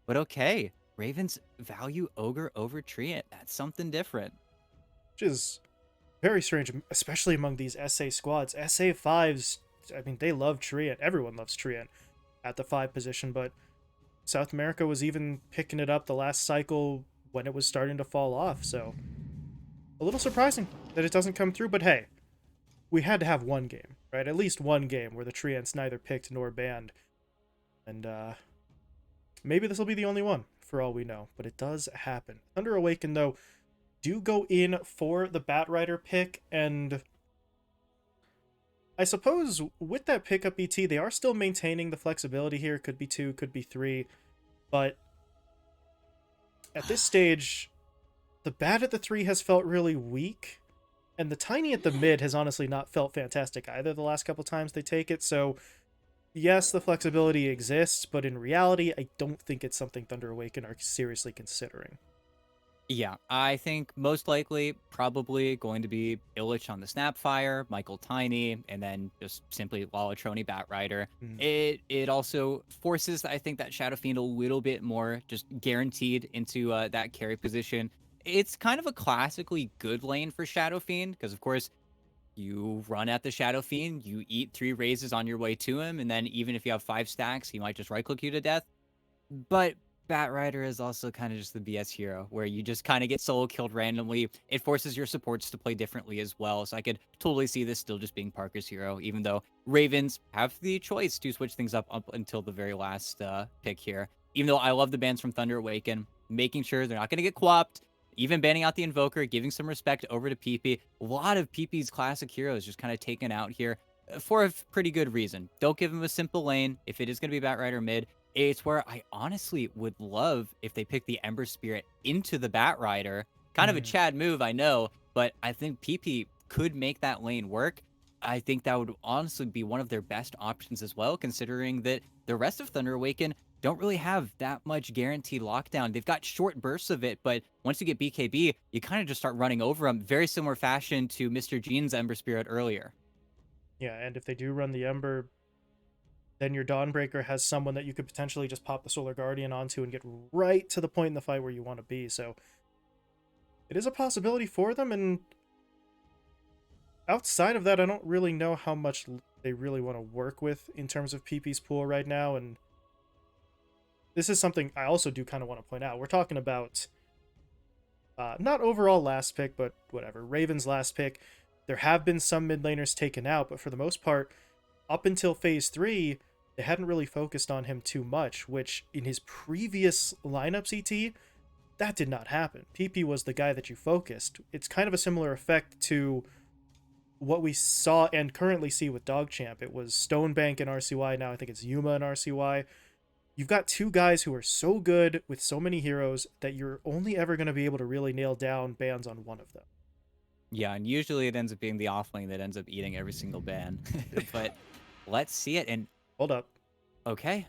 But okay, Ravens value Ogre over Treant. That's something different. which is very strange, especially among these SA squads. SA fives, I mean, they love Treant. Everyone loves Treant at the five position, but South America was even picking it up the last cycle when it was starting to fall off. So a little surprising that it doesn't come through. But hey, we had to have one game, right? At least one game where the Treants neither picked nor banned, and maybe this will be the only one for all we know. But it does happen. Thunder Awaken though do go in for the Batrider pick, and I suppose with that pickup ET, they are still maintaining the flexibility here. Could be two, could be three, but at this stage, the bat at the three has felt really weak, and the tiny at the mid has honestly not felt fantastic either the last couple times they take it. So yes, the flexibility exists, but in reality, I don't think it's something Thunder Awaken are seriously considering. Yeah, I think most likely probably going to be Illich on the Snapfire, Michael Tiny, and then just simply Lalatroni Batrider. Mm. It also forces, I think, that Shadow Fiend a little bit more just guaranteed into that carry position. It's kind of a classically good lane for Shadow Fiend because, of course, you run at the Shadow Fiend, you eat 3 raises on your way to him, and then even if you have 5 stacks, he might just right click you to death. But Batrider is also kind of just the BS hero, where you just kind of get solo killed randomly. It forces your supports to play differently as well. So I could totally see this still just being Parker's hero, even though Ravens have the choice to switch things up until the very last pick here. Even though I love the bans from Thunder Awaken, making sure they're not going to get quapped, even banning out the Invoker, giving some respect over to PP. A lot of PP's classic heroes just kind of taken out here for a pretty good reason. Don't give him a simple lane. If it is going to be Batrider mid, it's where I honestly would love if they pick the Ember Spirit into the Batrider. Kind of a Mm. Chad move, I know, but I think PP could make that lane work. I think that would honestly be one of their best options as well, considering that the rest of Thunder Awaken don't really have that much guaranteed lockdown. They've got short bursts of it, but once you get BKB, you kind of just start running over them. Very similar fashion to Mr. Jean's Ember Spirit earlier. Yeah, and if they do run the Ember, then your Dawnbreaker has someone that you could potentially just pop the Solar Guardian onto and get right to the point in the fight where you want to be. So it is a possibility for them, and outside of that, I don't really know how much they really want to work with in terms of PP's pool right now. And this is something I also do kind of want to point out. We're talking about not overall last pick, but whatever, Ravens last pick. There have been some mid laners taken out, but for the most part, up until phase 3, they hadn't really focused on him too much, which in his previous lineup CT, that did not happen. PP was the guy that you focused. It's kind of a similar effect to what we saw and currently see with Dogchamp. It was Stonebank in RCY, now I think it's Yuma in RCY. You've got two guys who are so good with so many heroes that you're only ever going to be able to really nail down bans on one of them. Yeah, and usually it ends up being the offlane that ends up eating every single ban. But let's see it. And Hold up. okay,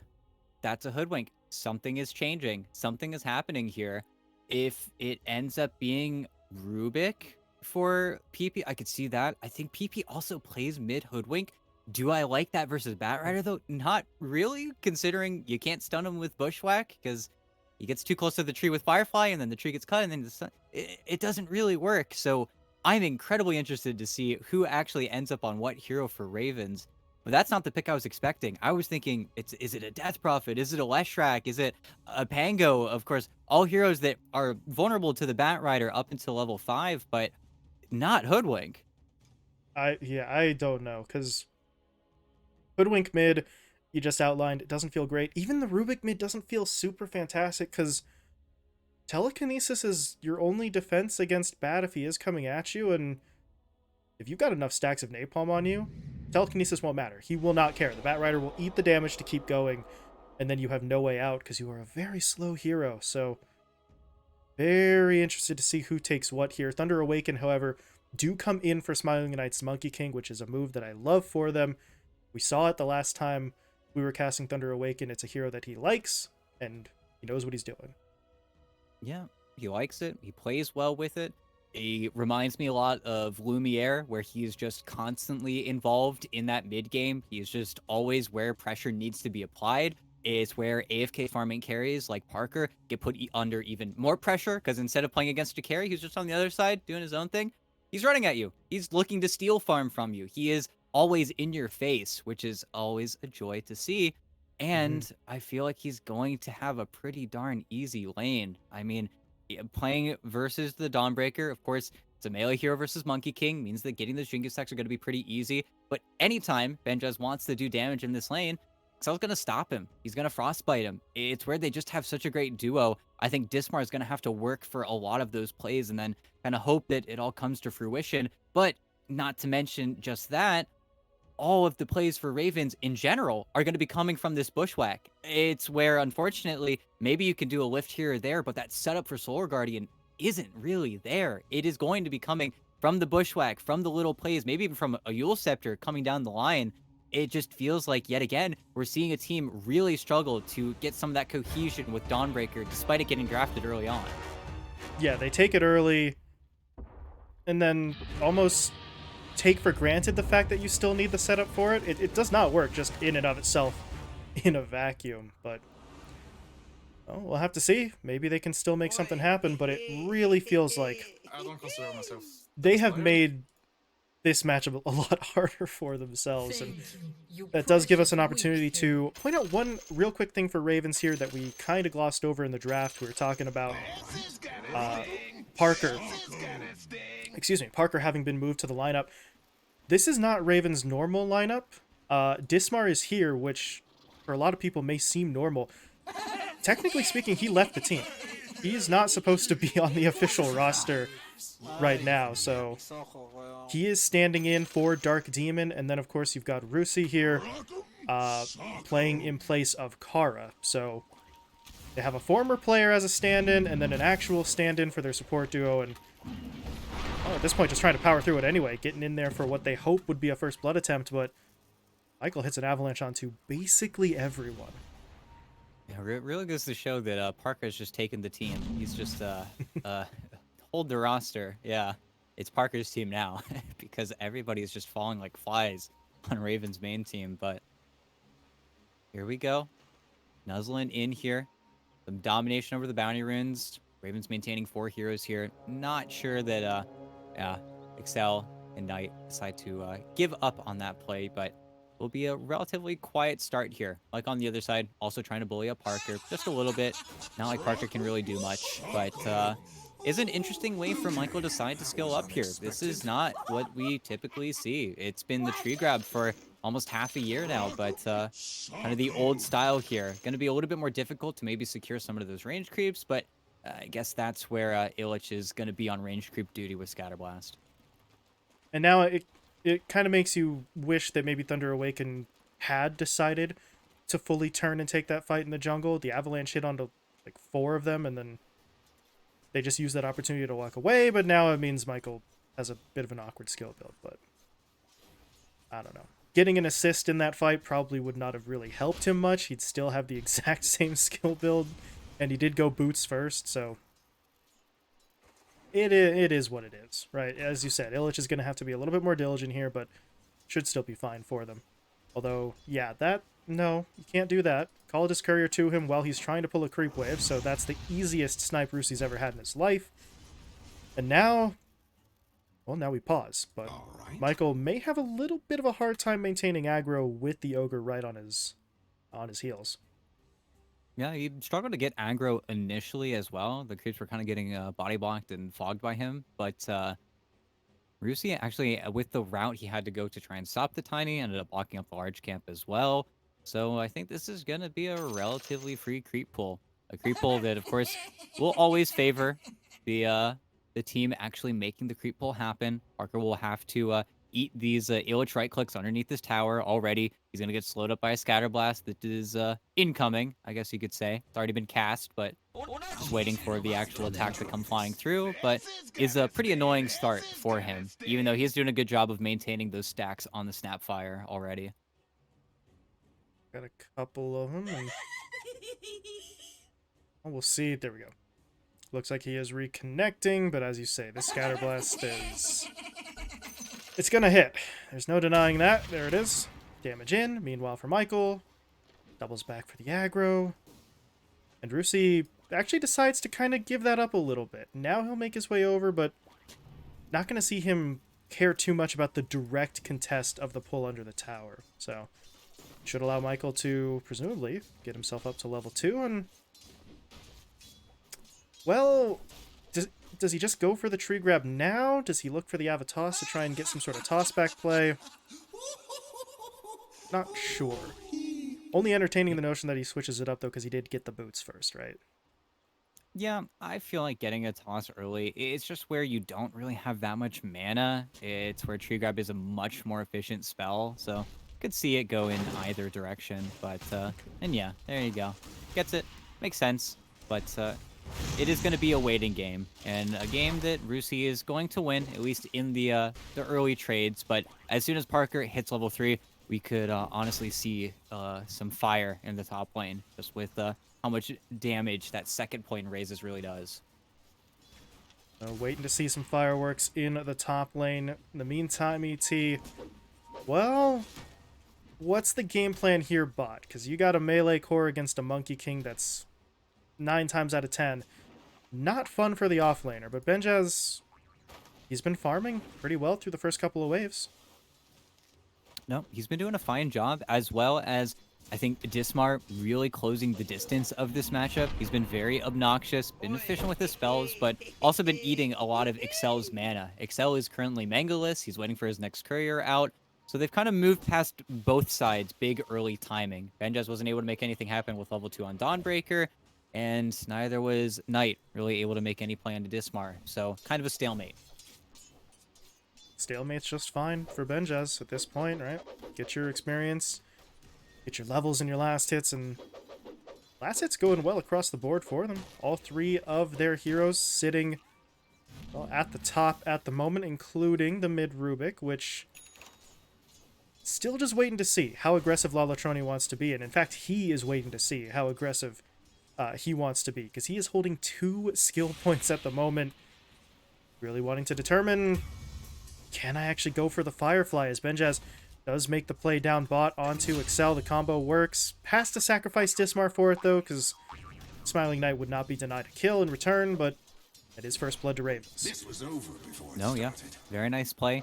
that's a hoodwink. Something is changing. Something is happening here. If it ends up being Rubik for PP, I could see that. I think PP also plays mid hoodwink. Do I like that versus Batrider though? Not really, considering you can't stun him with Bushwhack because he gets too close to the tree with Firefly, and then the tree gets cut, and then the sun. It doesn't really work. So I'm incredibly interested to see who actually ends up on what hero for Ravens. But that's not the pick I was expecting. I was thinking, is it a Death Prophet? Is it a Leshrac? Is it a Pango? Of course, all heroes that are vulnerable to the Batrider up until level 5, but not Hoodwink. I don't know, because Hoodwink mid, you just outlined, it doesn't feel great. Even the Rubik mid doesn't feel super fantastic, because Telekinesis is your only defense against Bat if he is coming at you, and if you've got enough stacks of Napalm on you, Telekinesis won't matter. He will not care. The Batrider will eat the damage to keep going, and then you have no way out because you are a very slow hero. So, very interested to see who takes what here. Thunder Awaken, however, do come in for Smiling Knight's Monkey King, which is a move that I love for them. We saw it the last time we were casting Thunder Awaken. It's a hero that he likes, and he knows what he's doing. Yeah, he likes it. He plays well with it. He reminds me a lot of Lumiere, where he's just constantly involved in that mid game. He's just always where pressure needs to be applied. is where AFK farming carries like Parker get put under even more pressure because instead of playing against a carry, he's just on the other side doing his own thing. He's running at you. He's looking to steal farm from you. He is always in your face, which is always a joy to see. Hmm. And I feel like he's going to have a pretty darn easy lane. I mean, playing versus the Dawnbreaker, of course, it's a melee hero versus Monkey King, means that getting those Jingle stacks are going to be pretty easy. But anytime Benjaz wants to do damage in this lane, Excel's going to stop him. He's going to frostbite him. It's where they just have such a great duo. I think Dismar is going to have to work for a lot of those plays and then kind of hope that it all comes to fruition. But not to mention just that, all of the plays for Ravens in general are going to be coming from this bushwhack. It's where, unfortunately, maybe you can do a lift here or there, but that setup for Solar Guardian isn't really there. It is going to be coming from the bushwhack, from the little plays, maybe even from a Yule Scepter coming down the line. It just feels like, yet again, we're seeing a team really struggle to get some of that cohesion with Dawnbreaker, despite it getting drafted early on. Yeah, they take it early and then almost take for granted the fact that you still need the setup for it. It does not work just in and of itself in a vacuum, but well, we'll have to see. Maybe they can still make something happen, but it really feels like I don't consider myself they have made this matchup a lot harder for themselves, and that does give us an opportunity to point out one real quick thing for Ravens here that we kind of glossed over in the draft. We were talking about Parker. Excuse me, Parker having been moved to the lineup. This is not Ravens' normal lineup. Dismar is here, which for a lot of people may seem normal. Technically speaking, he left the team. He is not supposed to be on the official roster right now, so he is standing in for Dark Demon, and then of course you've got Rusi here playing in place of Kara. So they have a former player as a stand-in, and then an actual stand-in for their support duo, and at this point just trying to power through it anyway, getting in there for what they hope would be a first blood attempt, but Michael hits an avalanche onto basically everyone. Yeah, really goes to show that Parker's just taken the team. He's just hold the roster. Yeah, it's Parker's team now because everybody's just falling like flies on Ravens' main team. But here we go, nuzzling in here. Some domination over the bounty runes. Ravens maintaining 4 heroes here. Not sure that yeah, Excel and Knight decide to give up on that play, but will be a relatively quiet start here. Like on the other side, also trying to bully up Parker just a little bit. Not like Parker can really do much, but is an interesting way for Michael to decide to skill up here. This is not what we typically see. It's been the tree grab for almost half a year now, but kind of the old style here. Going to be a little bit more difficult to maybe secure some of those range creeps, but I guess that's where Illich is going to be on range creep duty with Scatterblast. And now it kind of makes you wish that maybe Thunder Awaken had decided to fully turn and take that fight in the jungle. The avalanche hit onto like 4 of them, and then they just used that opportunity to walk away, but now it means Michael has a bit of an awkward skill build, but I don't know. Getting an assist in that fight probably would not have really helped him much. He'd still have the exact same skill build, and he did go boots first, so it is what it is, right? As you said, Illich is going to have to be a little bit more diligent here, but should still be fine for them. Although, yeah, no, you can't do that. Call a Discourier to him while he's trying to pull a creep wave, so that's the easiest snipe Rusi's ever had in his life. And now, well, now we pause, but Michael may have a little bit of a hard time maintaining aggro with the Ogre right on his heels. Yeah, he struggled to get aggro initially as well. The creeps were kind of getting body blocked and fogged by him, but Rusi actually, with the route he had to go to try and stop the Tiny, ended up blocking up the large camp as well. So I think this is going to be a relatively free creep pool. A creep pool that, of course, will always favor the team actually making the creep pool happen. Parker will have to eat these Illich right clicks underneath this tower already. He's going to get slowed up by a Scatterblast that is incoming, I guess you could say. It's already been cast, but just waiting for the actual attack to come flying through. But is a pretty annoying start for him, even though he's doing a good job of maintaining those stacks on the Snapfire already. Got a couple of them, and oh, we'll see. There we go. Looks like he is reconnecting, but as you say, the Scatterblast is... It's gonna hit. There's no denying that. There it is. Damage in. Meanwhile, for Michael, Doubles back for the aggro. And Rusi actually decides to kind of give that up a little bit. Now he'll make his way over, but not going to see him care too much about the direct contest of the pull under the tower. So, should allow Michael to, presumably, get himself up to level 2. And, well, does he just go for the tree grab now? Does he look for the Avatos to try and get some sort of toss-back play? Not sure. Only entertaining the notion that he switches it up, though, because he did get the boots first, right? Yeah, I feel like getting a toss early, it's just where you don't really have that much mana. It's where Tree Grab is a much more efficient spell, so could see it go in either direction. But, and yeah, there you go. Gets it. Makes sense. But, it is going to be a waiting game, and a game that Rusi is going to win, at least in the early trades. But as soon as Parker hits level 3, we could honestly see some fire in the top lane, just with how much damage that second point raises really does. Waiting to see some fireworks in the top lane. In the meantime, ET, well, what's the game plan here, bot? Because you got a melee core against a Monkey King that's 9 times out of 10 not fun for the offlaner, but Benjaz, he's been farming pretty well through the first couple of waves. No, he's been doing a fine job, as well as I think Dismar really closing the distance of this matchup. He's been very obnoxious, been efficient with his spells, but also been eating a lot of Excel's mana. Excel is currently Mangaless. He's waiting for his next courier out. So they've kind of moved past both sides, big early timing. Benjaz wasn't able to make anything happen with level 2 on Dawnbreaker, and neither was Knight really able to make any play on to Dismar. So kind of a stalemate. Stalemate's just fine for Benjaz at this point, right? Get your experience, get your levels in your last hits, and last hits going well across the board for them. All 3 of their heroes sitting, well, at the top at the moment, including the mid Rubik, which still just waiting to see how aggressive Lalatroni wants to be. And in fact, he is waiting to see how aggressive he wants to be, because he is holding 2 skill points at the moment, really wanting to determine, can I actually go for the Firefly, as Benjaz does make the play down bot onto Excel. The combo works. Has to sacrifice Dismar for it, though, because Smiling Knight would not be denied a kill in return, but it is first blood to Ravens. This was over before it No, started. yeah. Very nice play.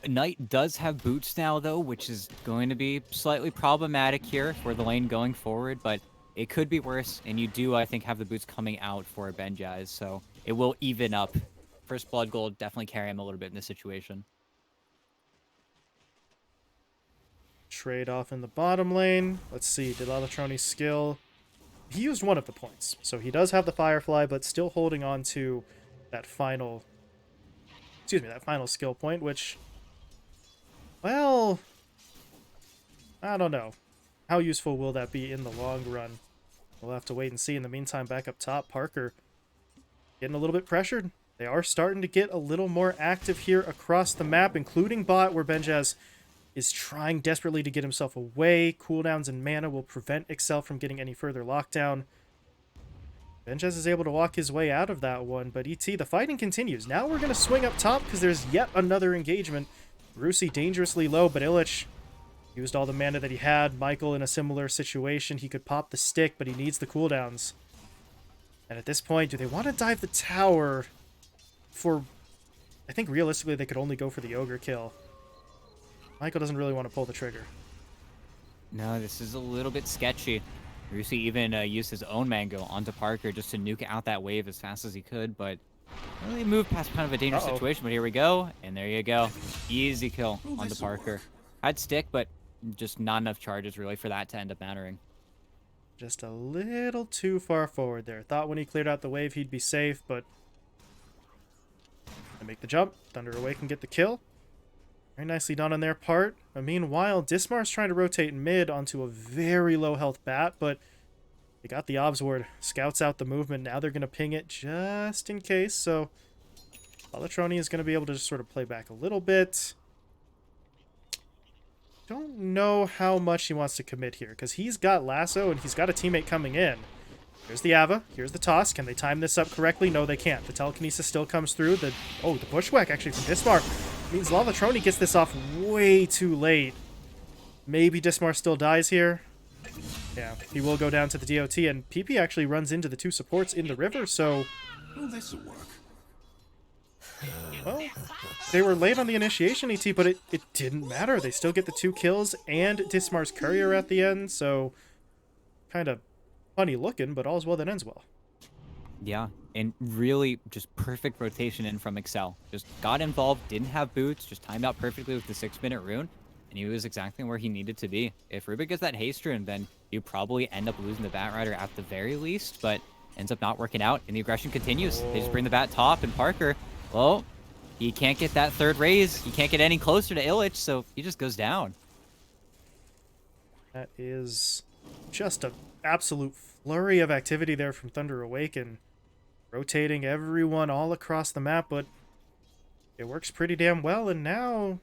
Knight does have boots now, though, which is going to be slightly problematic here for the lane going forward, but it could be worse, and you do, I think, have the boots coming out for Benjaz, so it will even up. First blood gold definitely carry him a little bit in this situation. Trade off in the bottom lane. Let's see, did Lalatroni's skill... He used one of the points, so he does have the Firefly, but still holding on to that final... Excuse me, that final skill point, which... Well... I don't know. How useful will that be in the long run? We'll have to wait and see. In the meantime, back up top, Parker getting a little bit pressured. They are starting to get a little more active here across the map, including bot, where Benjaz is trying desperately to get himself away. Cooldowns and mana will prevent Excel from getting any further lockdown. Benjaz is able to walk his way out of that one, but ET, the fighting continues. Now we're going to swing up top because there's yet another engagement. Rusi dangerously low, but Illich used all the mana that he had. Michael in a similar situation. He could pop the stick, but he needs the cooldowns. And at this point, do they want to dive the tower for... I think realistically they could only go for the Ogre kill. Michael doesn't really want to pull the trigger. No, this is a little bit sketchy. Rusi even used his own Mango onto Parker just to nuke out that wave as fast as he could, but really moved past kind of a dangerous situation. But here we go, and there you go. Easy kill onto Parker. Had stick, but just not enough charges really for that to end up mattering. Just a little too far forward there. Thought when he cleared out the wave he'd be safe, but... I make the jump. Thunder Awaken get the kill. Very nicely done on their part. But meanwhile, Dismar's trying to rotate mid onto a very low health bat, but they got the obs ward. Scouts out the movement. Now they're going to ping it just in case, so Lalatroni is going to be able to just sort of play back a little bit. Don't know how much he wants to commit here, because he's got Lasso and he's got a teammate coming in. Here's the Ava. Here's the toss. Can they time this up correctly? No, they can't. The telekinesis still comes through. The bushwhack actually from Dismar means Lalatroni gets this off way too late. Maybe Dismar still dies here. Yeah, he will go down to the DOT, and PP actually runs into the two supports in the river, so... Oh, this'll work. Well, they were late on the initiation ET, but it didn't matter. They still get the 2 kills and Dismar's courier at the end, so... Kind of funny looking, but all's well that ends well. Yeah, and really just perfect rotation in from Excel. Just got involved, didn't have boots, just timed out perfectly with the 6-minute rune, and he was exactly where he needed to be. If Rubik gets that haste rune, then you probably end up losing the Bat Rider at the very least, but ends up not working out, and the aggression continues. They just bring the Bat top, and Parker, well, he can't get that 3rd raise. He can't get any closer to Illich, so he just goes down. That is just an absolute flurry of activity there from Thunder Awaken. Rotating everyone all across the map, but it works pretty damn well. And now,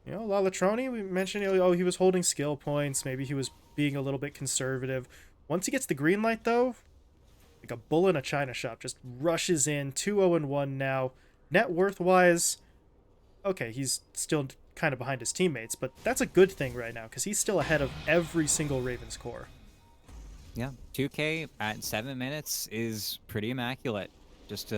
you know, Lalatroni, we mentioned, oh, he was holding skill points. Maybe he was being a little bit conservative. Once he gets the green light, though, like a bull in a china shop, just rushes in. 2-0-1 now. Net worth-wise, okay, he's still kind of behind his teammates, but that's a good thing right now, because he's still ahead of every single Ravens core. Yeah, 2K at 7 minutes is pretty immaculate. Just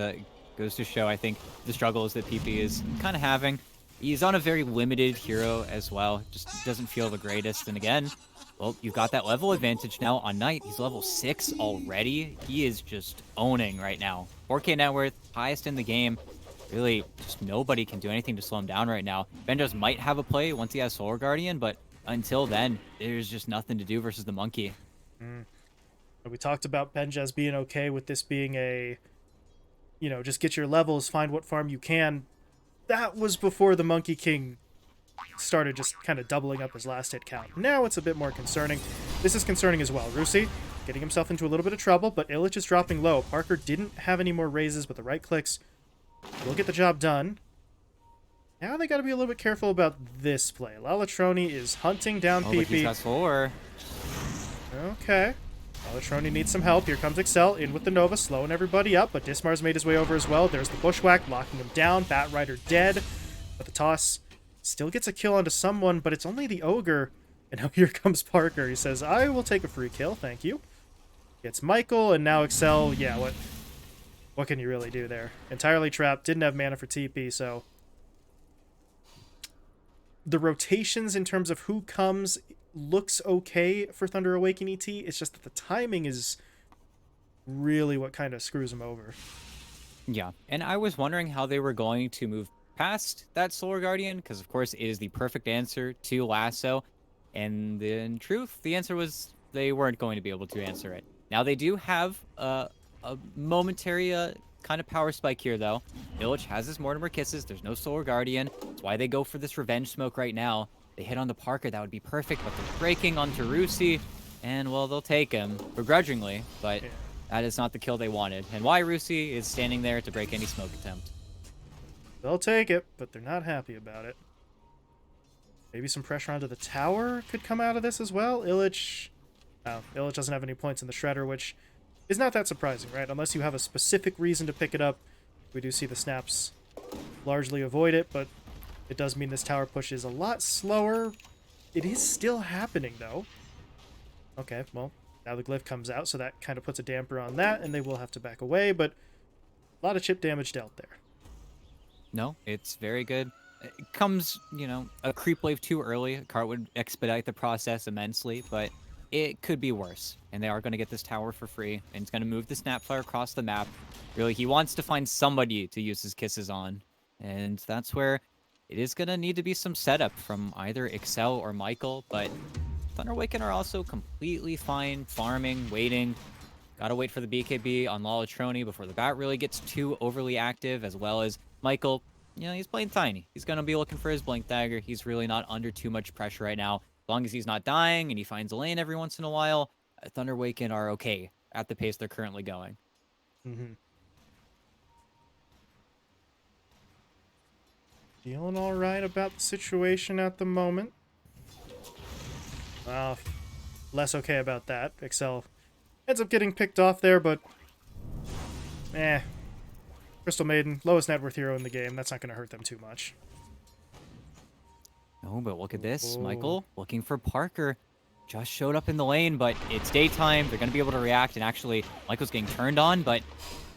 goes to show, I think, the struggles that PP is kind of having. He's on a very limited hero as well. Just doesn't feel the greatest. And again, well, you've got that level advantage now on Knight. He's level 6 already. He is just owning right now. 4K net worth, highest in the game. Really, just nobody can do anything to slow him down right now. Benjos might have a play once he has Solar Guardian, but until then, there's just nothing to do versus the Monkey. We talked about Benjaz being okay with this being a, you know, just get your levels, find what farm you can. That was before the Monkey King started just kind of doubling up his last hit count. Now it's a bit more concerning. This is concerning as well. Rusi getting himself into a little bit of trouble, but Illich is dropping low. Parker didn't have any more raises, but the right clicks will get the job done. Now they got to be a little bit careful about this play. Lalatroni is hunting down Oh, but he's PP. got 4. Okay. Lalatroni needs some help. Here comes Excel in with the Nova, slowing everybody up, but Dismar's made his way over as well. There's the Bushwhack, locking him down. Bat Rider dead. But the toss still gets a kill onto someone, but it's only the Ogre. And now here comes Parker. He says, I will take a free kill, thank you. Gets Michael, and now Excel. Yeah, what can you really do there? Entirely trapped, didn't have mana for TP, so... The rotations in terms of who comes looks okay for Thunder Awaken ET. It's just that the timing is really what kind of screws him over. Yeah, and I was wondering how they were going to move past that Solar Guardian, because of course it is the perfect answer to Lasso, and in truth, the answer was they weren't going to be able to answer it. Now they do have a momentary kind of power spike here, though. Illich has his Mortimer Kisses. There's no Solar Guardian. That's why they go for this Revenge Smoke right now. They hit onto Parker. That would be perfect, but they're breaking onto Rusi, and, well, they'll take him, begrudgingly, but that is not the kill they wanted. And why Rusi is standing there to break any smoke attempt. They'll take it, but they're not happy about it. Maybe some pressure onto the tower could come out of this as well. Illich... Oh, Illich doesn't have any points in the Shredder, which is not that surprising, right? Unless you have a specific reason to pick it up. We do see the snaps largely avoid it, but it does mean this tower push is a lot slower. It is still happening, though. Okay, well, now the glyph comes out, so that kind of puts a damper on that, and they will have to back away, but a lot of chip damage dealt there. No, it's very good. It comes, you know, a creep wave too early. A cart would expedite the process immensely, but it could be worse. And they are going to get this tower for free, and it's going to move the Snapfire across the map. Really, he wants to find somebody to use his kisses on, and that's where it is going to need to be some setup from either Excel or Michael, but Thunder Awaken are also completely fine farming, waiting. Gotta wait for the BKB on Lalatroni before the bat really gets too overly active, as well as Michael. You know, he's playing tiny. He's going to be looking for his Blink Dagger. He's really not under too much pressure right now. As long as he's not dying and he finds a lane every once in a while, Thunder Awaken are okay at the pace they're currently going. Mm-hmm. Feeling all right about the situation at the moment. Well, less okay about that. Excel ends up getting picked off there, but... Crystal Maiden, lowest net worth hero in the game. That's not going to hurt them too much. Oh, but look at this. Oh. Michael looking for Parker. just showed up in the lane, but it's daytime. They're going to be able to react, and actually, Michael's getting turned on, but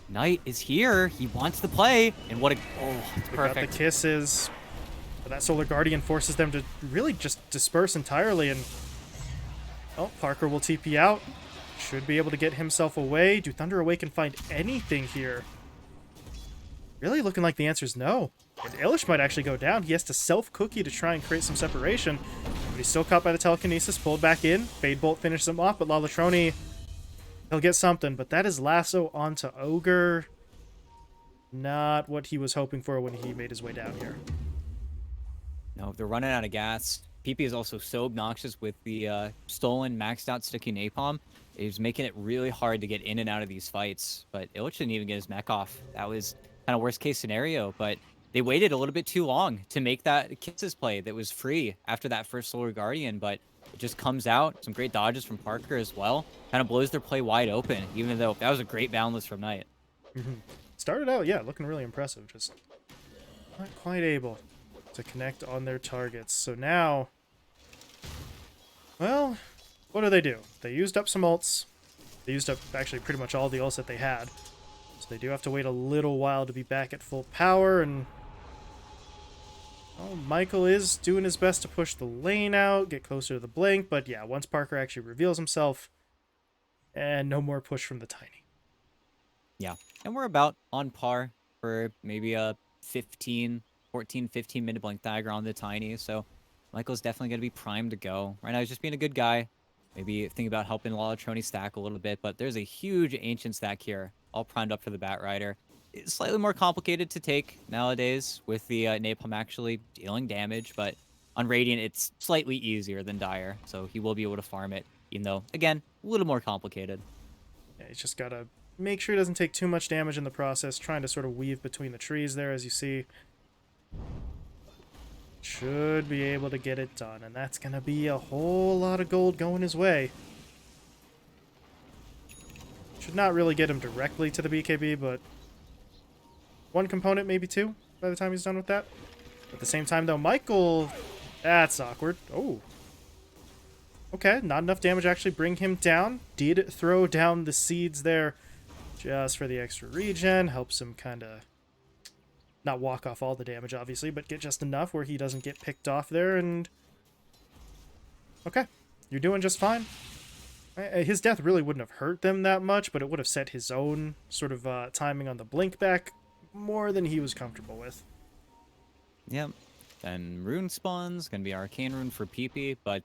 Knight is here. He wants to play, and what a... Oh, it's They got the perfect. kisses. But that Solar Guardian forces them to really just disperse entirely, and... Oh, Parker will TP out. Should be able to get himself away. Do Thunder Awaken find anything here? Really looking like the answer is no. And Illish might actually go down. He has to self-cookie to try and create some separation. But he's still caught by the telekinesis, pulled back in. Fade Bolt finishes him off, but Lalatroni, he'll get something. But that is Lasso onto Ogre. Not what he was hoping for when he made his way down here. No, they're running out of gas. PP is also so obnoxious with the stolen maxed out sticky napalm. It's making it really hard to get in and out of these fights. But Illich didn't even get his mech off. That was kind of worst case scenario. But they waited a little bit too long to make that Kisses play that was free after that first Solar Guardian. But it just comes out. Some great dodges from Parker as well. Kind of blows their play wide open, even though that was a great boundless from Knight. Started out, yeah, looking really impressive. Just not quite able to connect on their targets. So now, well, what do? They used up some ults. They used up actually pretty much all the ults that they had. So they do have to wait a little while to be back at full power. And well, Michael is doing his best to push the lane out, get closer to the blink. But yeah, once Parker actually reveals himself, and no more push from the Tiny. Yeah, and we're about on par for maybe a 15 minute blink dagger on the Tiny, so Michael's definitely going to be primed to go. Right now, he's just being a good guy. Maybe think about helping Lalatroni stack a little bit, but there's a huge Ancient stack here, all primed up for the Bat Rider. It's slightly more complicated to take nowadays with the Napalm actually dealing damage, but on Radiant, it's slightly easier than Dire, so he will be able to farm it, even though, again, a little more complicated. Yeah, he's just got to make sure he doesn't take too much damage in the process, trying to sort of weave between the trees there, as you see. Should be able to get it done, and that's going to be a whole lot of gold going his way. Should not really get him directly to the BKB, but one component, maybe two, by the time he's done with that. At the same time, though, Michael... That's awkward. Oh. Okay, not enough damage to actually bring him down. Did throw down the seeds there just for the extra regen. Helps him kind of not walk off all the damage, obviously, but get just enough where he doesn't get picked off there. And okay, you're doing just fine. His death really wouldn't have hurt them that much, but it would have set his own sort of timing on the blink back more than he was comfortable with. Yep. Then Rune spawns, gonna be Arcane Rune for PP, but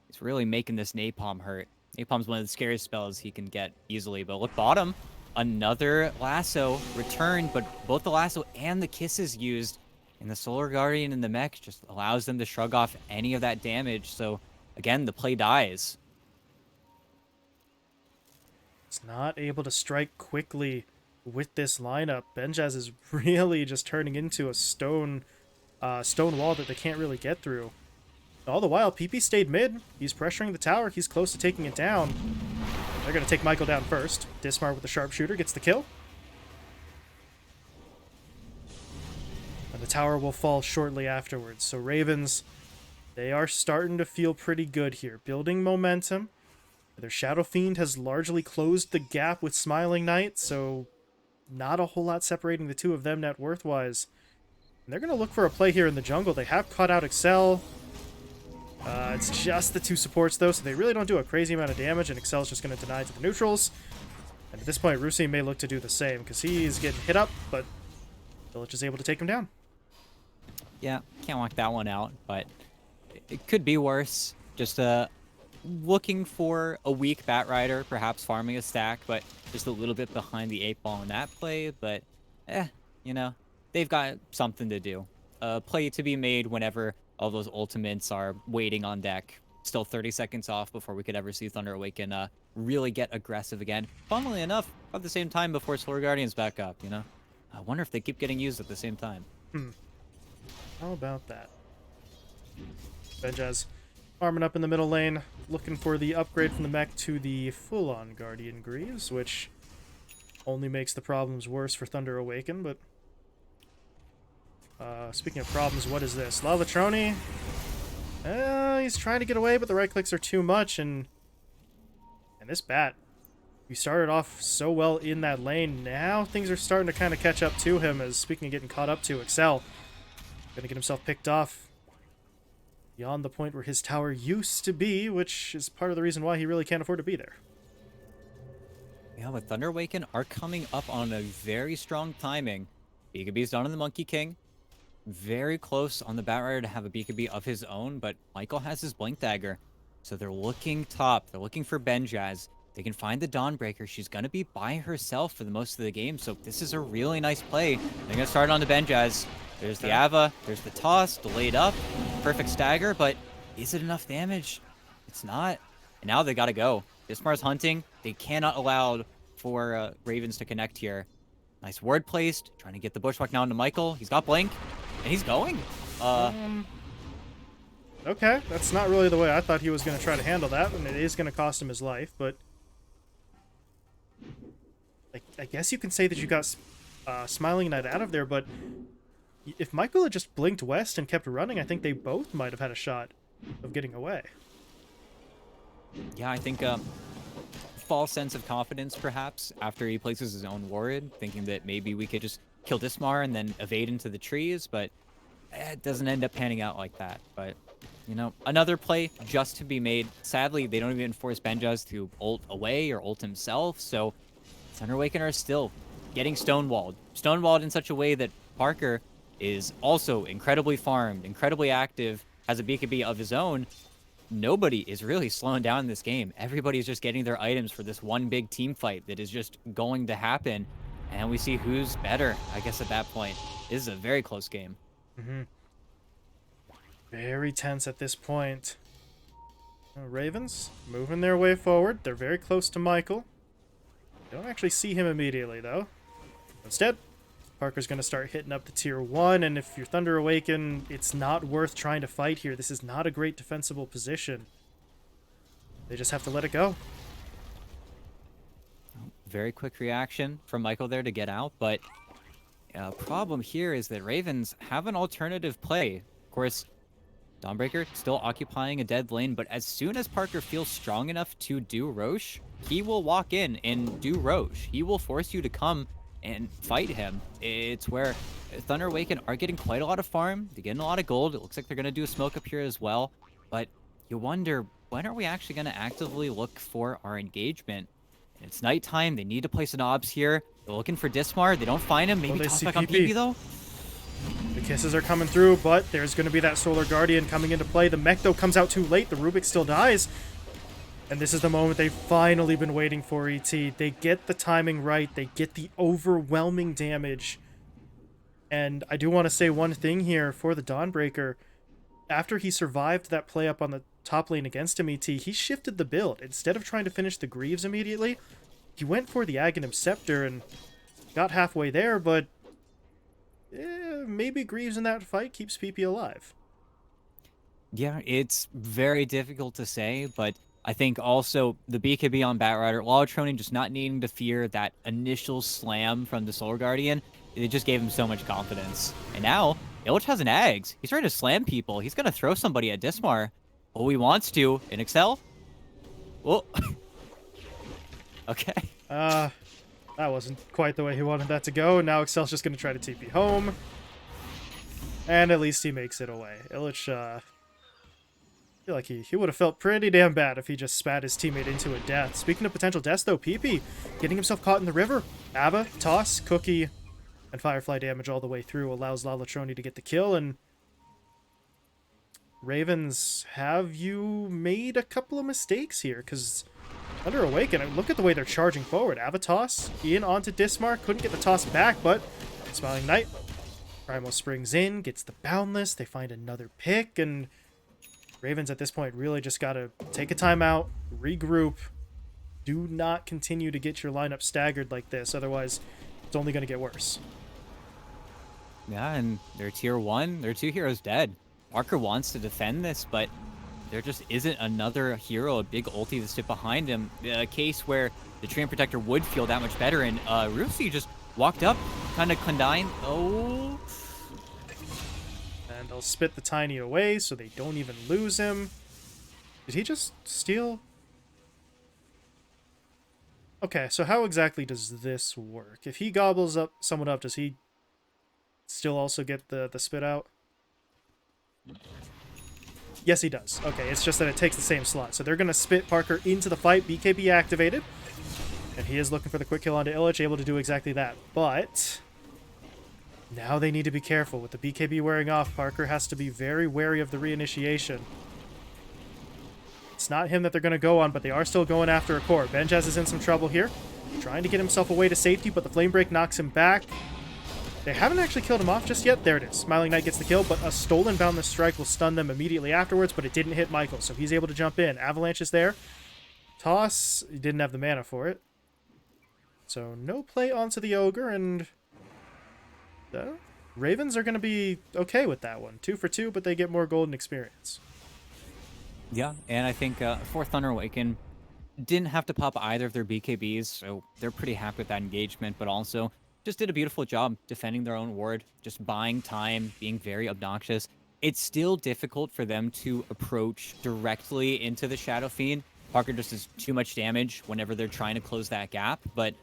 he's really making this Napalm hurt. Napalm's one of the scariest spells he can get easily, but look bottom. Another Lasso returned, but both the Lasso and the Kisses used, and the Solar Guardian and the mech just allows them to shrug off any of that damage, so again, the play dies. It's not able to strike quickly with this lineup. Benjaz is really just turning into a stone wall that they can't really get through. All the while, PP stayed mid. He's pressuring the tower. He's close to taking it down. They're going to take Michael down first. Dismar with the sharpshooter gets the kill. And the tower will fall shortly afterwards. So Ravens, they are starting to feel pretty good here. Building momentum. Their Shadow Fiend has largely closed the gap with Smiling Knight, so not a whole lot separating the two of them net worth-wise. And they're going to look for a play here in the jungle. They have caught out Excel. It's just the two supports, though, so they really don't do a crazy amount of damage, and Excel's just going to deny to the neutrals. And at this point, Rusi may look to do the same, because he's getting hit up, but Village is able to take him down. Yeah, can't walk that one out, but it could be worse. Just looking for a weak Bat Rider, perhaps farming a stack, but just a little bit behind the 8-ball in that play. But, you know, they've got something to do. Play to be made whenever all those ultimates are waiting on deck. Still 30 seconds off before we could ever see Thunder Awaken really get aggressive again. Funnily enough, at the same time before Solar Guardian's back up, you know? I wonder if they keep getting used at the same time. How about that? Benjaz arming up in the middle lane, looking for the upgrade from the mech to the full-on Guardian Greaves, which only makes the problems worse for Thunder Awaken, but... speaking of problems, what is this? Lalatroni He's trying to get away, but the right clicks are too much, and this bat, you started off so well in that lane. Now things are starting to kind of catch up to him, as speaking of getting caught up to, Excel gonna get himself picked off beyond the point where his tower used to be, which is part of the reason why he really can't afford to be there. Yeah, but Thunder Awaken are coming up on a very strong timing. BKB's down on the Monkey King. Very close on the Batrider to have a BKB of his own, but Michael has his Blink Dagger. So they're looking top. They're looking for Benjaz. They can find the Dawnbreaker. She's going to be by herself for the most of the game, so this is a really nice play. They're going to start on the Benjaz. There's the Ava. There's the toss. Delayed up. Perfect stagger, but is it enough damage? It's not. And now they got to go. Dismar's hunting. They cannot allow for Ravens to connect here. Nice ward placed. Trying to get the Bushwhack now into Michael. He's got Blink. And he's going. Okay, that's not really the way I thought he was going to try to handle that, and it is going to cost him his life, but I guess you can say that you got Smiling Knight out of there, but if Michael had just blinked west and kept running, I think they both might have had a shot of getting away. Yeah, I think false sense of confidence, perhaps, after he places his own ward, thinking that maybe we could just kill Dismar and then evade into the trees, but it doesn't end up panning out like that. But, you know, another play just to be made. Sadly, they don't even force Benjaz to ult away or ult himself, so Thunder Awaken are still getting stonewalled. Stonewalled in such a way that Parker is also incredibly farmed, incredibly active, has a BKB of his own. Nobody is really slowing down this game. Everybody's just getting their items for this one big team fight that is just going to happen. And we see who's better, I guess, at that point. This is a very close game. Mm-hmm. Very tense at this point. Ravens moving their way forward. They're very close to Michael. They don't actually see him immediately, though. Instead, Parker's going to start hitting up the tier 1, and if you're Thunder Awaken, it's not worth trying to fight here. This is not a great defensible position. They just have to let it go. Very quick reaction from Michael there to get out, but problem here is that Ravens have an alternative play. Of course, Dawnbreaker still occupying a dead lane, but as soon as Parker feels strong enough to do Roche, he will walk in and do Roche. He will force you to come and fight him. It's where Thunder Awaken are getting quite a lot of farm. They're getting a lot of gold. It looks like they're going to do a smoke up here as well, but you wonder, when are we actually going to actively look for our engagement? It's nighttime. They need to place an obs here. They're looking for Dismar. They don't find him. Maybe toss back on PP, though. The kisses are coming through, but there's going to be that Solar Guardian coming into play. The mech, though, comes out too late. The Rubik still dies. And this is the moment they've finally been waiting for, ET. They get the timing right. They get the overwhelming damage. And I do want to say one thing here for the Dawnbreaker. After he survived that play up on the top lane against him, ET, he shifted the build. Instead of trying to finish the Greaves immediately, he went for the Aghanim Scepter and got halfway there, but maybe Greaves in that fight keeps PP alive. Yeah, it's very difficult to say, but I think also the BKB on Batrider, while Tronin just not needing to fear that initial slam from the Solar Guardian, it just gave him so much confidence. And now, Illich has an Ags. He's trying to slam people. He's going to throw somebody at Dismar. Oh, he wants to. In Excel? Oh. Okay. That wasn't quite the way he wanted that to go. Now Excel's just going to try to TP home. And at least he makes it away. Illich, I feel like he would have felt pretty damn bad if he just spat his teammate into a death. Speaking of potential deaths, though, PP getting himself caught in the river. Ava, Toss, Cookie, and Firefly damage all the way through allows Lalatroni to get the kill. And Ravens, have you made a couple of mistakes here? Because Thunder Awaken, look at the way they're charging forward. Avatos in onto Dismar, couldn't get the toss back, but Smiling Knight. Primal springs in, gets the Boundless, they find another pick, and Ravens at this point really just got to take a timeout, regroup. Do not continue to get your lineup staggered like this, otherwise it's only going to get worse. Yeah, and they're tier 1. Their 2 heroes dead. Parker wants to defend this, but there just isn't another hero, a big ulti to sit behind him. A case where the Treant Protector would feel that much better, and Rusi just walked up, kind of Clendine. Oh. And they'll spit the Tiny away so they don't even lose him. Did he just steal? Okay, so how exactly does this work? If he gobbles up someone up, does he still also get the spit out? Yes, he does. Okay, it's just that it takes the same slot. So they're going to spit Parker into the fight. BKB activated. And he is looking for the quick kill onto Illich, able to do exactly that. But now they need to be careful. With the BKB wearing off, Parker has to be very wary of the reinitiation. It's not him that they're going to go on, but they are still going after a core. Benjaz is in some trouble here. Trying to get himself away to safety, but the Flame Break knocks him back. They haven't actually killed him off just yet. There it is. Smiling Knight gets the kill, but a stolen Boundless Strike will stun them immediately afterwards, but it didn't hit Michael, so he's able to jump in. Avalanche is there. Toss, he didn't have the mana for it. So no play onto the Ogre, and the Ravens are going to be okay with that one. 2 for 2, but they get more golden experience. Yeah, and I think for Thunder Awaken, didn't have to pop either of their BKBs, so they're pretty happy with that engagement, but also just did a beautiful job defending their own ward, just buying time, being very obnoxious. It's still difficult for them to approach directly into the Shadow Fiend. Parker just does too much damage whenever they're trying to close that gap, but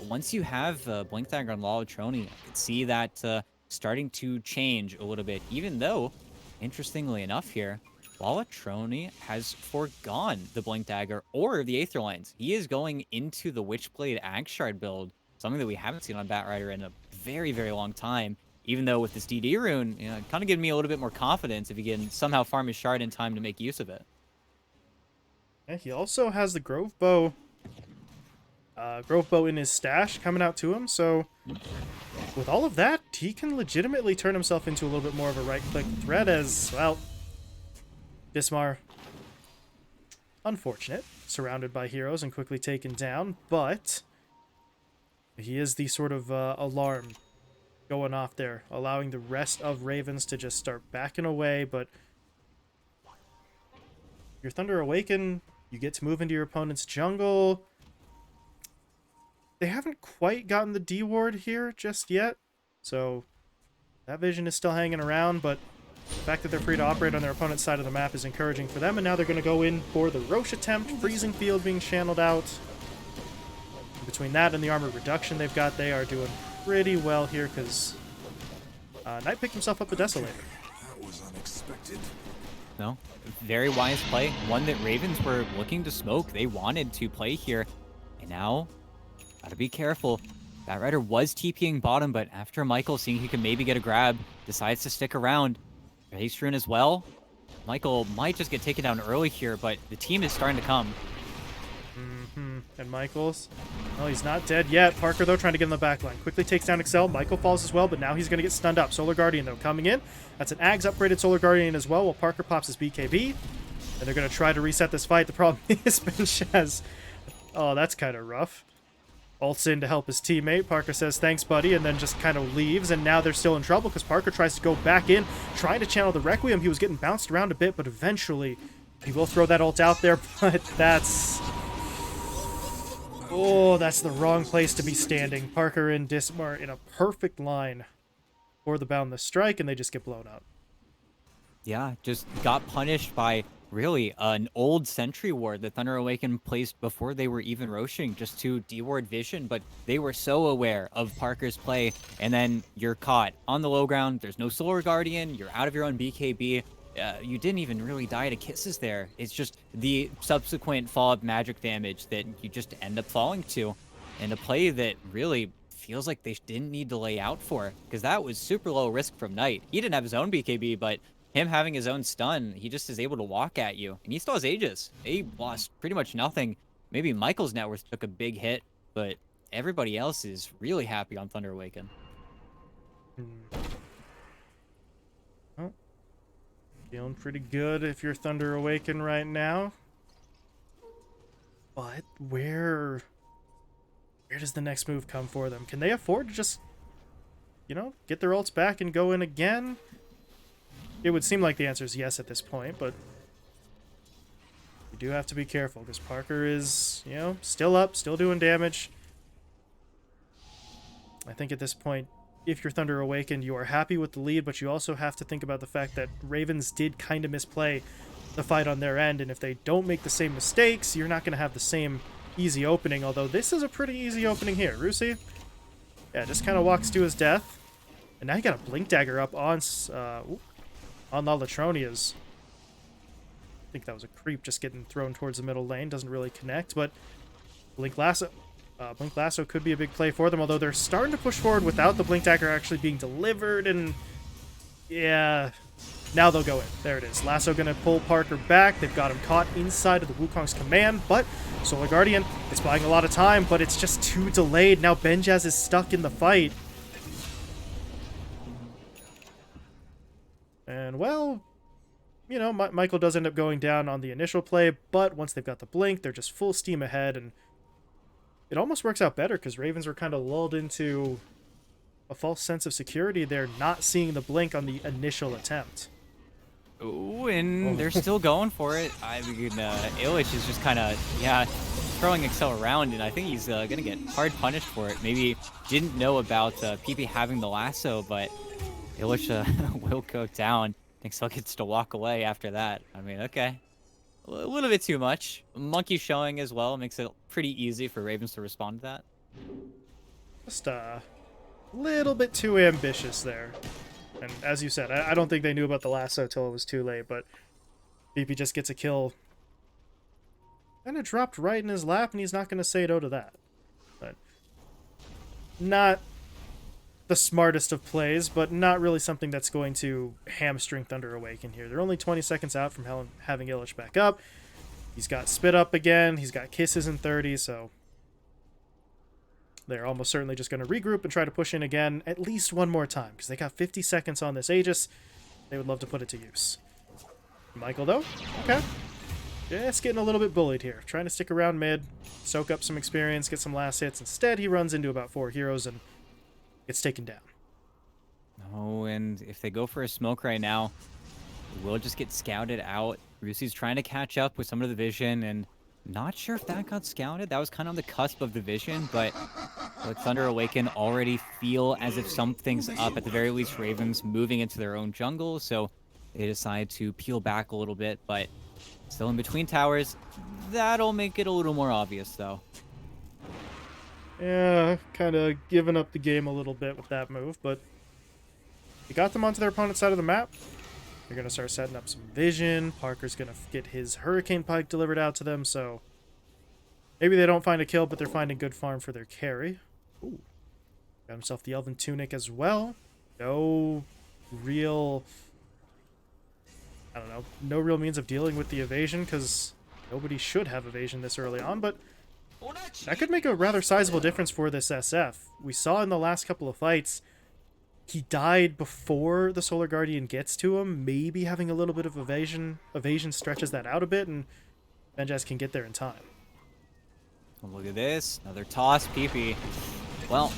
once you have Blink Dagger on Lala Trony, I could see that starting to change a little bit, even though, interestingly enough here, Lala Trony has forgone the Blink Dagger or the Aether Lines. He is going into the Witchblade Agshard build, something that we haven't seen on Batrider in a very, very long time. Even though with this DD rune, you know, kind of giving me a little bit more confidence if he can somehow farm his shard in time to make use of it. Yeah, he also has the Grove Bow. Grove Bow in his stash coming out to him, so with all of that, he can legitimately turn himself into a little bit more of a right-click threat as, well, Dismar, unfortunate, surrounded by heroes and quickly taken down, but he is the sort of alarm going off there, allowing the rest of Ravens to just start backing away, but your Thunder Awaken, you get to move into your opponent's jungle. They haven't quite gotten the D ward here just yet, so that vision is still hanging around, but the fact that they're free to operate on their opponent's side of the map is encouraging for them, and now they're going to go in for the Roche attempt. Freezing Field being channeled out. Between that and the armor reduction they've got, they are doing pretty well here, because Knight picked himself up a Desolator. That was unexpected. No, very wise play. One that Ravens were looking to smoke. They wanted to play here, and now gotta be careful. Batrider was TPing bottom, but after Michael seeing he could maybe get a grab, decides to stick around. Haste Rune as well. Michael might just get taken down early here, but the team is starting to come. And Michaels, well, he's not dead yet. Parker, though, trying to get in the backline. Quickly takes down Excel. Michael falls as well, but now he's going to get stunned up. Solar Guardian, though, coming in. That's an Ags upgraded Solar Guardian as well, while Parker pops his BKB. And they're going to try to reset this fight. The problem is Benchaz. Oh, that's kind of rough. Ults in to help his teammate. Parker says, thanks, buddy, and then just kind of leaves. And now they're still in trouble because Parker tries to go back in, trying to channel the Requiem. He was getting bounced around a bit, but eventually he will throw that ult out there, but that's... Oh, that's the wrong place to be standing. Parker and Dismar in a perfect line for the Boundless Strike, and they just get blown up. Yeah, just got punished by really an old Sentry Ward that Thunder Awaken placed before they were even roshing just to deward vision, but they were so aware of Parker's play, and then you're caught on the low ground. There's no Solar Guardian. You're out of your own BKB. You didn't even really die to kisses there. It's just the subsequent fall-up magic damage that you just end up falling to, and a play that really feels like they didn't need to lay out for, because that was super low risk from Knight. He didn't have his own BKB, but him having his own stun, he just is able to walk at you, and he still has Aegis. He lost pretty much nothing. Maybe Michael's net worth took a big hit, but everybody else is really happy on Thunder Awaken. Well, feeling pretty good if you're Thunder Awaken right now. But where does the next move come for them? Can they afford to just, you know, get their ults back and go in again? It would seem like the answer is yes at this point, but you do have to be careful because Parker is, you know, still up, still doing damage. I think at this point, if you're Thunder Awakened, you are happy with the lead, but you also have to think about the fact that Ravens did kind of misplay the fight on their end, and if they don't make the same mistakes, you're not going to have the same easy opening, although this is a pretty easy opening here. Rusi, yeah, just kind of walks to his death, and now you got a Blink Dagger up on La Latronia's. I think that was a creep just getting thrown towards the middle lane. Doesn't really connect, but Blink Lasso could be a big play for them, although they're starting to push forward without the Blink Dagger actually being delivered, and yeah, now they'll go in. There it is. Lasso gonna pull Parker back. They've got him caught inside of the Wukong's command, but Solar Guardian is buying a lot of time, but it's just too delayed. Now Benjaz is stuck in the fight. And, well, you know, Michael does end up going down on the initial play, but once they've got the blink, they're just full steam ahead, and it almost works out better because Ravens were kind of lulled into a false sense of security there, not seeing the blink on the initial attempt. Ooh, and they're still going for it. I mean, Illich is just kind of, throwing Excel around, and I think he's going to get hard punished for it. Maybe didn't know about PP having the lasso, but Illich will go down. Excel gets to walk away after that. I mean, okay. A little bit too much. Monkey showing as well makes it pretty easy for Ravens to respond to that. Just a little bit too ambitious there. And as you said, I don't think they knew about the lasso till it was too late, but BP just gets a kill. And it dropped right in his lap, and he's not going to say no to that. But not the smartest of plays, but not really something that's going to hamstring Thunder Awaken here. They're only 20 seconds out from having Illich back up. He's got Spit up again. He's got Kisses in 30, so they're almost certainly just going to regroup and try to push in again at least one more time, because they got 50 seconds on this Aegis. They would love to put it to use. Michael, though? Okay. Just getting a little bit bullied here. Trying to stick around mid, soak up some experience, get some last hits. Instead, he runs into about 4 heroes and gets taken down. Oh, and if they go for a smoke right now, we'll just get scouted out. Rusi's trying to catch up with some of the vision, and not sure if that got scouted. That was kind of on the cusp of the vision, but like Thunder Awaken already feel as if something's up. At the very least, Ravens moving into their own jungle, so they decide to peel back a little bit, but still in between towers. That'll make it a little more obvious, though. Yeah, kind of giving up the game a little bit with that move, but he got them onto their opponent's side of the map. They're going to start setting up some vision. Parker's going to get his Hurricane Pike delivered out to them, so maybe they don't find a kill, but they're finding good farm for their carry. Ooh. Got himself the Elven Tunic as well. No real means of dealing with the evasion, because nobody should have evasion this early on, but that could make a rather sizable difference for this SF. We saw in the last couple of fights, he died before the Solar Guardian gets to him. Maybe having a little bit of evasion stretches that out a bit, and Benjaz can get there in time. Oh, look at this. Another toss, PP. Well,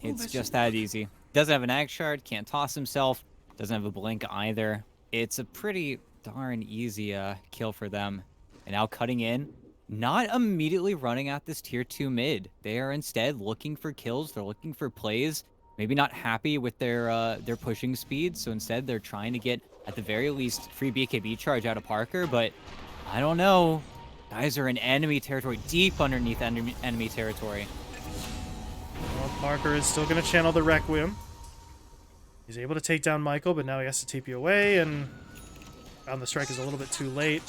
it's just that easy. Doesn't have an Ag Shard, can't toss himself, doesn't have a blink either. It's a pretty darn easy kill for them. And now cutting in, not immediately running at this tier 2 mid. They are instead looking for kills. They're looking for plays. Maybe not happy with their pushing speed, so instead they're trying to get, at the very least, free BKB charge out of Parker, but I don't know. Guys are in enemy territory, deep underneath enemy territory. Well, Parker is still going to channel the Requiem. He's able to take down Michael, but now he has to TP away, and found the strike is a little bit too late.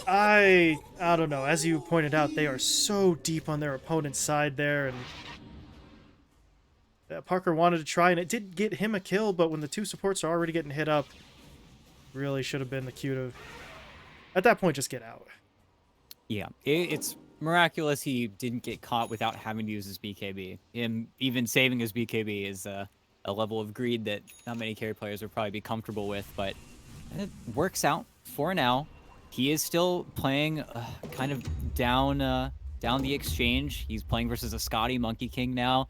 I don't know. As you pointed out, they are so deep on their opponent's side there, and Parker wanted to try, and it did get him a kill, but when the two supports are already getting hit up, really should have been the cue to, at that point, just get out. Yeah, it's miraculous he didn't get caught without having to use his BKB. Him even saving his BKB is a level of greed that not many carry players would probably be comfortable with, but it works out for now. He is still playing kind of down the exchange. He's playing versus a Scotty Monkey King now.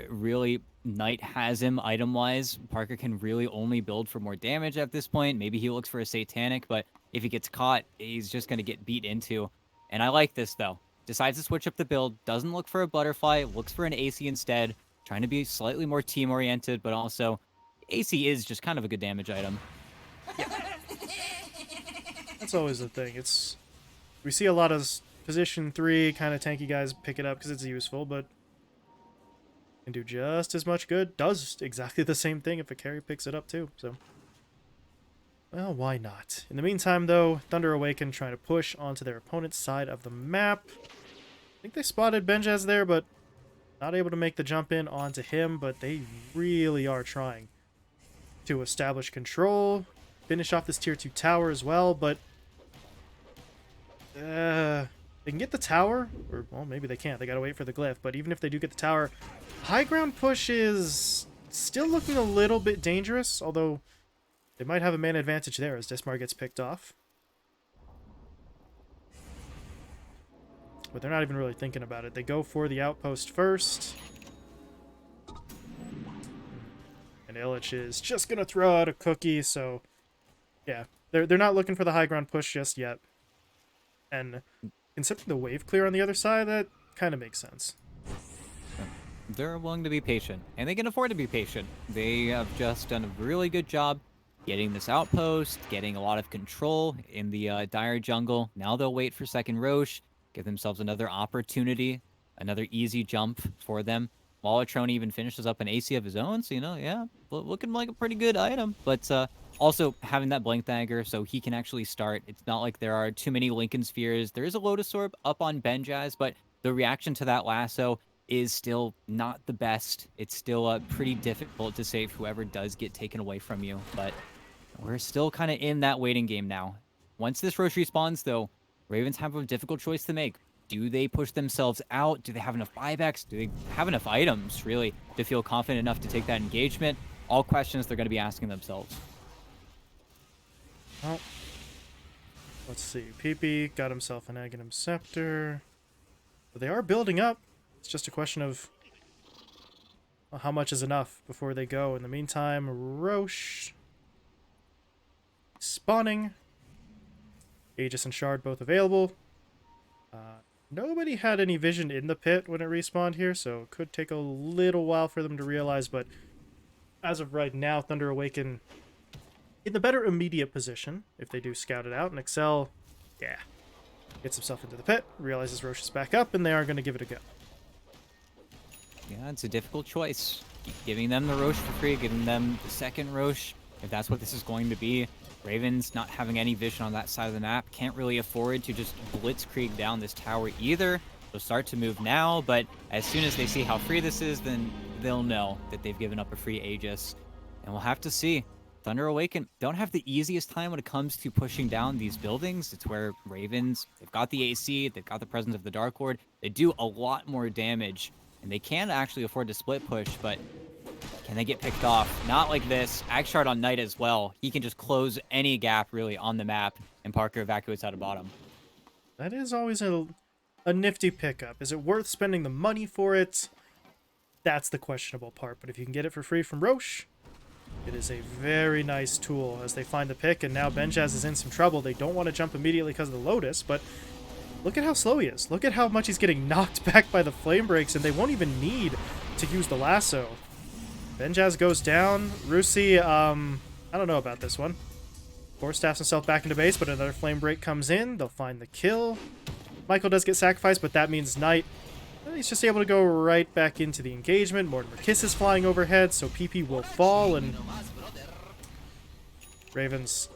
Really, Knight has him item-wise. Parker can really only build for more damage at this point. Maybe he looks for a Satanic, but if he gets caught, he's just going to get beat into. And I like this, though. Decides to switch up the build, doesn't look for a Butterfly, looks for an AC instead. trying to be slightly more team-oriented, but also AC is just kind of a good damage item. That's always the thing. We see a lot of position 3 kind of tanky guys pick it up because it's useful, but can do just as much good. Does exactly the same thing if a carry picks it up too. So, well, why not? In the meantime, though, Thunder Awaken trying to push onto their opponent's side of the map. I think they spotted Benjaz there, but not able to make the jump in onto him. But they really are trying to establish control, finish off this tier 2 tower as well, but they can get the tower, or, well, maybe they can't. They gotta wait for the glyph, but even if they do get the tower, high ground push is still looking a little bit dangerous, although they might have a man advantage there as Desmar gets picked off. But they're not even really thinking about it. They go for the outpost first. And Illich is just gonna throw out a cookie, so yeah, they're not looking for the high ground push just yet. And considering the wave clear on the other side, that kind of makes sense. They're willing to be patient, and they can afford to be patient. They have just done a really good job getting this outpost, getting a lot of control in the dire jungle. Now they'll wait for second Roche, give themselves another opportunity, another easy jump for them. Wallatrone even finishes up an AC of his own, so, yeah, looking like a pretty good item. But also having that Blink Dagger so he can actually start. It's not like there are too many Lincoln Spheres. There is a Lotus Orb up on Benjaz, but the reaction to that lasso is still not the best. It's still pretty difficult to save whoever does get taken away from you. But we're still kind of in that waiting game now. Once this Roche respawns, though, Ravens have a difficult choice to make. Do they push themselves out? Do they have enough buybacks? Do they have enough items, really, to feel confident enough to take that engagement? All questions they're going to be asking themselves. Well, let's see. PP got himself an Aghanim Scepter. But they are building up. It's just a question of how much is enough before they go. In the meantime, Roche spawning. Aegis and Shard both available. Nobody had any vision in the pit when it respawned here, so it could take a little while for them to realize, but as of right now, Thunder Awaken in the better immediate position if they do scout it out, and Excel, yeah, gets himself into the pit, realizes Roche is back up, and they are going to give it a go. Yeah, it's a difficult choice. Giving them the Roche for free, giving them the second Roche, if that's what this is going to be. Ravens not having any vision on that side of the map, can't really afford to just blitzkrieg down this tower either. They'll start to move now, but as soon as they see how free this is, then they'll know that they've given up a free Aegis. And we'll have to see. Thunder Awaken don't have the easiest time when it comes to pushing down these buildings. It's where Ravens, they've got the AC, they've got the presence of the Dark Lord. They do a lot more damage, and they can actually afford to split push, but can they get picked off? Not like this. Agshard on Knight as well. He can just close any gap, really, on the map, and Parker evacuates out of bottom. That is always a nifty pickup. Is it worth spending the money for it? That's the questionable part. But if you can get it for free from Roche, it is a very nice tool as they find the pick, and now Benjaz is in some trouble. They don't want to jump immediately because of the Lotus, but look at how slow he is. Look at how much he's getting knocked back by the flame breaks, and they won't even need to use the lasso. Benjaz goes down. Rusi, I don't know about this one. Force staffs himself back into base, but another flame break comes in. They'll find the kill. Michael does get sacrificed, but that means Knight, he's just able to go right back into the engagement. Mortimer Kiss is flying overhead, so PP will fall, and Ravens,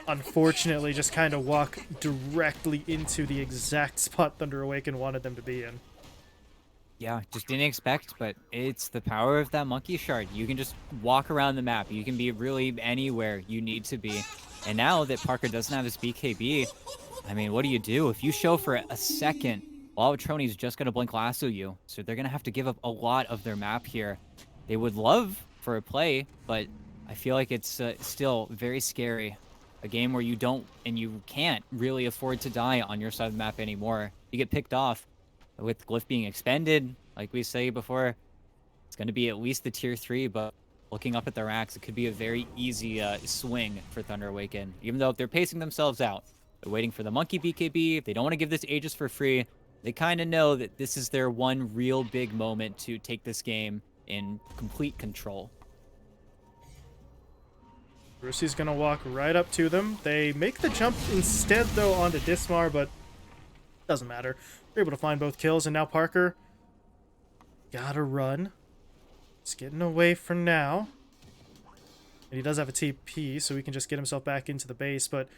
unfortunately, just kind of walk directly into the exact spot Thunder Awaken wanted them to be in. Yeah, just didn't expect, but it's the power of that monkey shard. You can just walk around the map. You can be really anywhere you need to be. And now that Parker doesn't have his BKB, I mean, what do? If you show for a second, Wallatroni's just going to blink lasso you. So they're going to have to give up a lot of their map here. They would love for a play, but I feel like it's still very scary. A game where you don't and you can't really afford to die on your side of the map anymore. You get picked off. With Glyph being expended, like we say before, it's going to be at least the tier 3, but looking up at the racks, it could be a very easy swing for Thunder Awaken. Even though if they're pacing themselves out, they're waiting for the monkey BKB. If they don't want to give this Aegis for free, they kind of know that this is their one real big moment to take this game in complete control. Rusi's gonna walk right up to them. They make the jump instead, though, onto Dismar, but doesn't matter. They're able to find both kills, and now Parker gotta run. He's getting away for now. And he does have a TP, so he can just get himself back into the base, but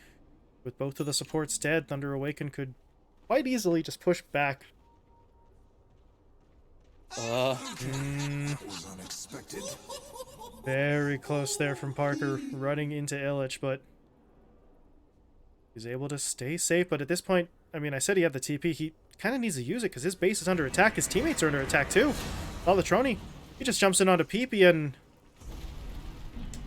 with both of the supports dead, Thunder Awaken could quite easily just push back. That was unexpected. Very close there from Parker running into Illich, but he's able to stay safe. But at this point, I mean, I said he had the TP. He kind of needs to use it because his base is under attack. His teammates are under attack too. Lalatroni, he just jumps in onto Peepee and...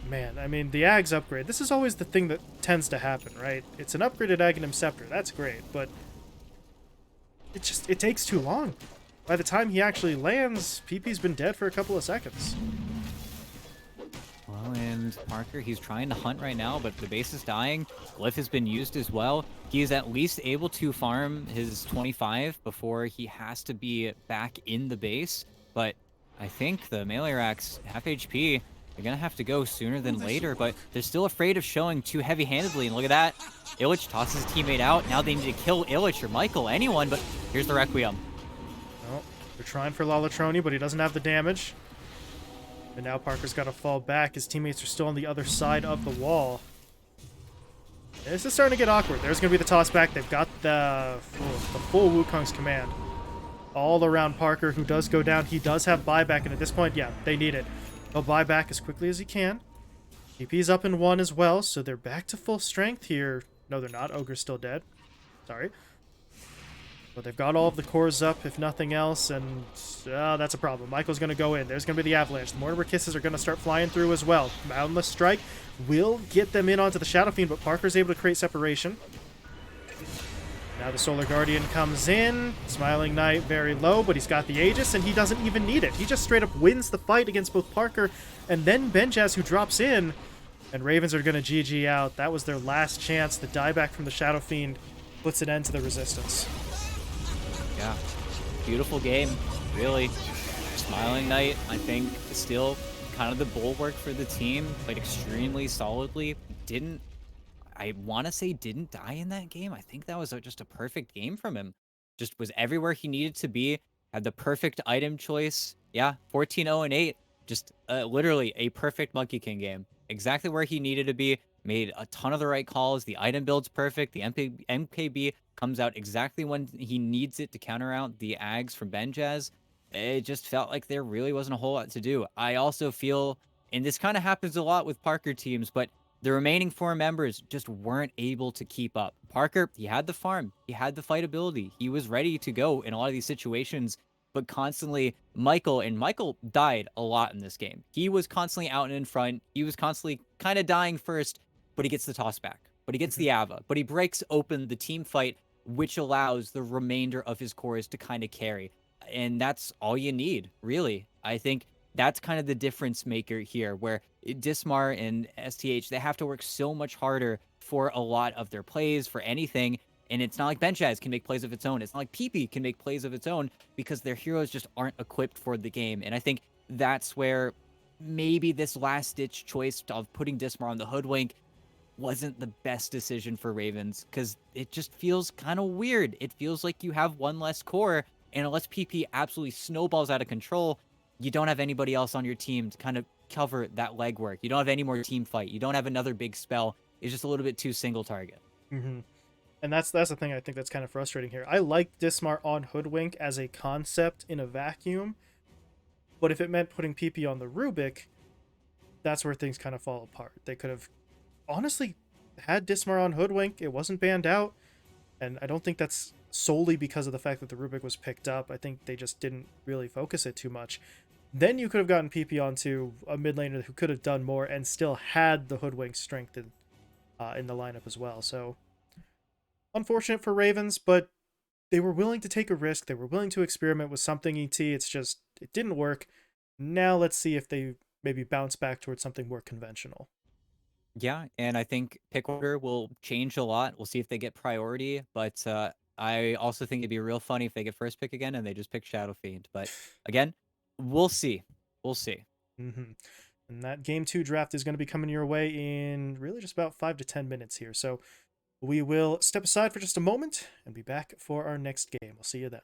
Man, I mean, the Ag's upgrade. This is always the thing that tends to happen, right? It's an upgraded Aghanim Scepter. That's great, but it takes too long. By the time he actually lands, Peepee's been dead for a couple of seconds. Well, and Parker, he's trying to hunt right now, but the base is dying. Glyph has been used as well. He is at least able to farm his 25 before he has to be back in the base. But I think the melee racks, half HP, they're going to have to go sooner than later, but they're still afraid of showing too heavy-handedly. And look at that. Illich tosses his teammate out. Now they need to kill Illich or Michael, anyone, but here's the Requiem. Well, they're trying for Lalatroni, but he doesn't have the damage. And now Parker's got to fall back. His teammates are still on the other side of the wall. And this is starting to get awkward. There's going to be the toss back. They've got the full Wukong's command all around Parker, who does go down. He does have buyback, and at this point, yeah, they need it. He'll buy back as quickly as he can. TP's up in 1 as well, so they're back to full strength here. No, they're not. Ogre's still dead. Sorry. But they've got all of the cores up, if nothing else, and that's a problem. Michael's going to go in. There's going to be the avalanche. The Mortimer Kisses are going to start flying through as well. Boundless Strike will get them in onto the Shadow Fiend, but Parker's able to create separation. Now the Solar Guardian comes in. Smiling Knight very low, but he's got the Aegis, and he doesn't even need it. He just straight up wins the fight against both Parker and then Benjaz, who drops in. And Ravens are going to GG out. That was their last chance. The dieback from the Shadow Fiend puts an end to the resistance. Yeah, beautiful game, really. Smiling Knight, I think, is still kind of the bulwark for the team. Played extremely solidly. I want to say didn't die in that game. I think that was just a perfect game from him. Just was everywhere he needed to be. Had the perfect item choice. Yeah, 14-0-8. Just literally a perfect Monkey King game. Exactly where he needed to be. Made a ton of the right calls. The item build's perfect. The MKB comes out exactly when he needs it to counter out the Ags from Benjaz. It just felt like there really wasn't a whole lot to do. I also feel, and this kind of happens a lot with Parker teams, but the remaining 4 members just weren't able to keep up. Parker, he had the farm. He had the fight ability. He was ready to go in a lot of these situations, but constantly Michael died a lot in this game. He was constantly out and in front. He was constantly kind of dying first, but he gets the toss back. But he gets the Ava. But he breaks open the team fight, which allows the remainder of his cores to kind of carry. And that's all you need, really. I think that's kind of the difference maker here, where Dismar and STH, they have to work so much harder for a lot of their plays, for anything. And it's not like Benchaz can make plays of its own. It's not like PP can make plays of its own, because their heroes just aren't equipped for the game. And I think that's where maybe this last-ditch choice of putting Dismar on the Hoodwink wasn't the best decision for Ravens, because it just feels kind of weird. It feels like you have one less core, and unless PP absolutely snowballs out of control, you don't have anybody else on your team to kind of cover that legwork. You don't have any more team fight. You don't have another big spell. It's just a little bit too single target. Mm-hmm. And that's the thing I think that's kind of frustrating here. I like Dismar on Hoodwink as a concept in a vacuum, but if it meant putting PP on the Rubik, that's where things kind of fall apart. They could have honestly had Dismar on Hoodwink. It wasn't banned out, and I don't think that's solely because of the fact that the Rubik was picked up. I think they just didn't really focus it too much. Then you could have gotten PP onto a mid laner who could have done more and still had the Hoodwink strength in the lineup as well. So unfortunate for Ravens, but they were willing to take a risk. They were willing to experiment with something ET. It's just, it didn't work. Now let's see if they maybe bounce back towards something more conventional. Yeah, and I think pick order will change a lot. We'll see if they get priority, but I also think it'd be real funny if they get first pick again and they just pick Shadow Fiend. But again, we'll see. We'll see. Mm-hmm. And that game 2 draft is going to be coming your way in really just about 5 to 10 minutes here. So we will step aside for just a moment and be back for our next game. We'll see you then.